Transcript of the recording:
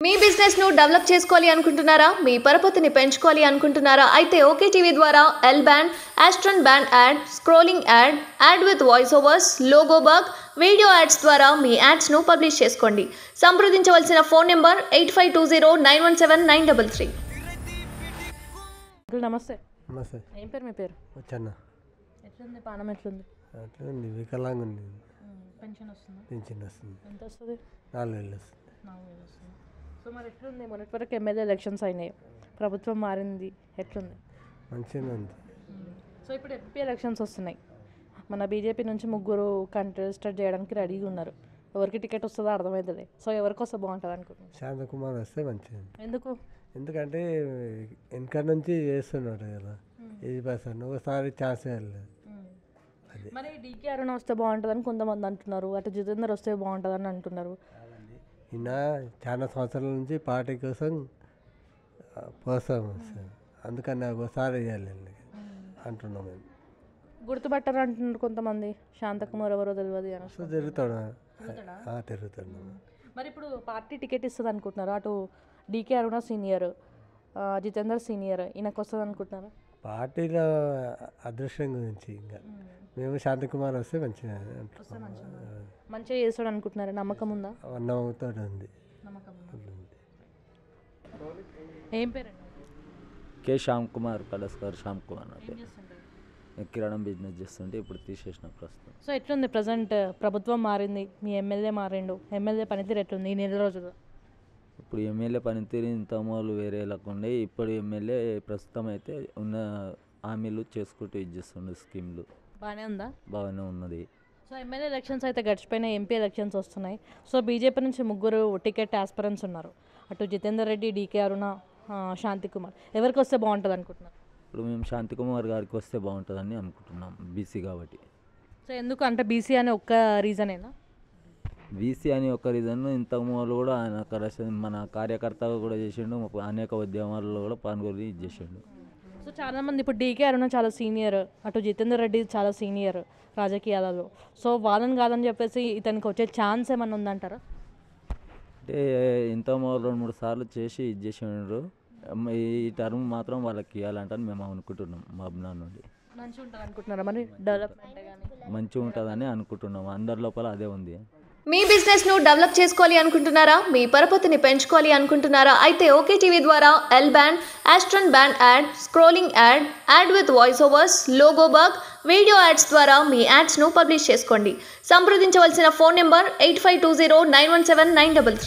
మీ business ను develop చేసుకోవాలి అనుకుంటున్నారా? మీ పరపతిని పెంచుకోవాలి అనుకుంటున్నారా? అయితే ఓకే టీవీ ద్వారా L band, Aston band ad, scrolling ad, ad with voice overs, logo bug, video ads ద్వారా మీ యాడ్స్ ను పబ్లిష్ చేసుకోండి. సంప్రదించవలసిన ఫోన్ నెంబర్ 8520917933. నమస్తే. నమస్తే. ఏం పేరు మీ పేరు? వచ్చాను. ఎట్లుంది పానం? ఎట్లుంది? అట్లా వికలాంగా ఉంది. పెన్షన్ వస్తుంది? పెన్షన్ వస్తుంది. ఎంత వస్తుంది? 4,000 వస్తుంది. 4,000 వస్తుంది. సో మరి ఎట్లుంది? మొన్నటి వరకు ఎమ్మెల్యే ఎలక్షన్స్ అయినాయి, ప్రభుత్వం మారింది, ఎట్లుంది? మంచిగానే ఉంది. సో ఇప్పుడు ఎంపీ ఎలక్షన్స్ వస్తున్నాయి. మన బీజేపీ నుంచి ముగ్గురు కంటెస్టెడ్ చేయడానికి రెడీగా ఉన్నారు. ఎవరికి టికెట్ వస్తుందో అర్థమవుతుంది. సో ఎవరికి వస్తే బాగుంటుంది అనుకుంటున్నాను? శాంతకుమార్ వస్తే మంచిగా. ఎందుకు? ఎందుకంటే వెనక నుంచి చేస్తున్నాడు కదా, ఏది పర్సన్ ఒకసారి ఛాన్స్ వెళ్ళలేదు. అదే మరి డీకే అరుణ వస్తే బాగుంటుందని కొంతమంది అంటున్నారు, అటు జితేందర్ వస్తే బాగుంటుందని అంటున్నారు. ఈయన చాలా సంవత్సరాల నుంచి పార్టీ కోసం అందుకని ఒకసారి వేయాలి అంటున్నాం మేము. గుర్తుపట్టారు అంటున్నారు కొంతమంది. శాంతకుమార్ ఎవరో తెలియదు అని. సో తిరుగుతాడు. మరి ఇప్పుడు పార్టీ టికెట్ ఇస్తుంది అనుకుంటున్నారు? అటు డీకే అరుణ సీనియర్, జితేందర్ సీనియర్, ఈయనకు వస్తుంది అనుకుంటున్నారు? పార్టీలో అదృష్టం గురించి ఇంకా మేము శాంతకుమార్ వస్తే మంచిగా మంచిగా చేస్తాడు అనుకుంటున్నారు. నమ్మకం ఉందా? నమ్మకంతో ఉంది. నమ్మకం ఏం పేరండి? కే శ్యామ్ కుమార్, కలస్కర్ శ్యామ్ కుమార్. కిరాణం బిజినెస్ చేస్తుంటే ఇప్పుడు తీసేసిన ప్రస్తుతం. సో ఎట్లుంది ప్రజెంట్? ప్రభుత్వం మారింది, మీ ఎమ్మెల్యే మారిండు, ఎమ్మెల్యే పనితీరు ఎట్లుంది ఈ నెల రోజులు? ఇప్పుడు ఎమ్మెల్యే పనితీరు ఇంతమూలు వేరే లేకుండా ఇప్పుడు ఎమ్మెల్యే ప్రస్తుతం అయితే ఉన్న హామీలు చేసుకుంటూ ఇది చేస్తుండే స్కీమ్లు బాగానే ఉందా? బాగానే ఉన్నది. సో ఎమ్మెల్యే ఎలక్షన్స్ అయితే గడిచిపోయినాయి, ఎంపీ ఎలక్షన్స్ వస్తున్నాయి. సో బీజేపీ నుంచి ముగ్గురు టికెట్ ఆస్పిరెంట్స్ ఉన్నారు. అటు జితేందర్ రెడ్డి, డీకే అరుణ, శాంతి కుమార్. ఎవరికి వస్తే బాగుంటుంది అనుకుంటున్నారు? ఇప్పుడు మేము శాంతి కుమార్ గారికి వస్తే బాగుంటుందని అనుకుంటున్నాం, బీసీ కాబట్టి. సో ఎందుకు అంటే బీసీ అనే ఒక్క రీజనేనా? బీసీ అని ఒక రీజన్. ఇంతకుముందు కూడా ఆయన మన కార్యకర్తగా కూడా చేసిండు, అనేక ఉద్యమాల్లో కూడా పాల్గొని ఇది చేసిండు. సో చాలామంది ఇప్పుడు డీకే అరుణ చాలా సీనియర్, అటు జితేందర్ రెడ్డి చాలా సీనియర్ రాజకీయాలలో. సో వాళ్ళని కాదని చెప్పేసి ఇతనికి వచ్చే ఛాన్స్ ఏమన్నా ఉందంటారా? అంటే ఇంతకుముందు 2-3 సార్లు చేసి ఇది చేసిండు. ఈ టర్మ్ మాత్రం వాళ్ళకి ఇవ్వాలంటని మేము అనుకుంటున్నాం. మా అభిమానం నుండి మంచిగా ఉంటుంది అనుకుంటున్నారా? మరి డెవలప్మెంట్ కానీ మంచిగా ఉంటుందని అనుకుంటున్నాం. అందరి లోపల అదే ఉంది. మీ బిజినెస్ ను డెవలప్ చేసుకోవాలి అనుకుంటున్నారా? మీ పరపతిని పెంచుకోవాలి అనుకుంటున్నారా? అయితే ఓకే టీవీ ద్వారా L band, Aston band ad, scrolling ad, ad with voice overs, logo bug, video ads ద్వారా మీ యాడ్స్ ను పబ్లిష్ చేసుకోండి. సంప్రదించవలసిన ఫోన్ నెంబర్ 8520917933.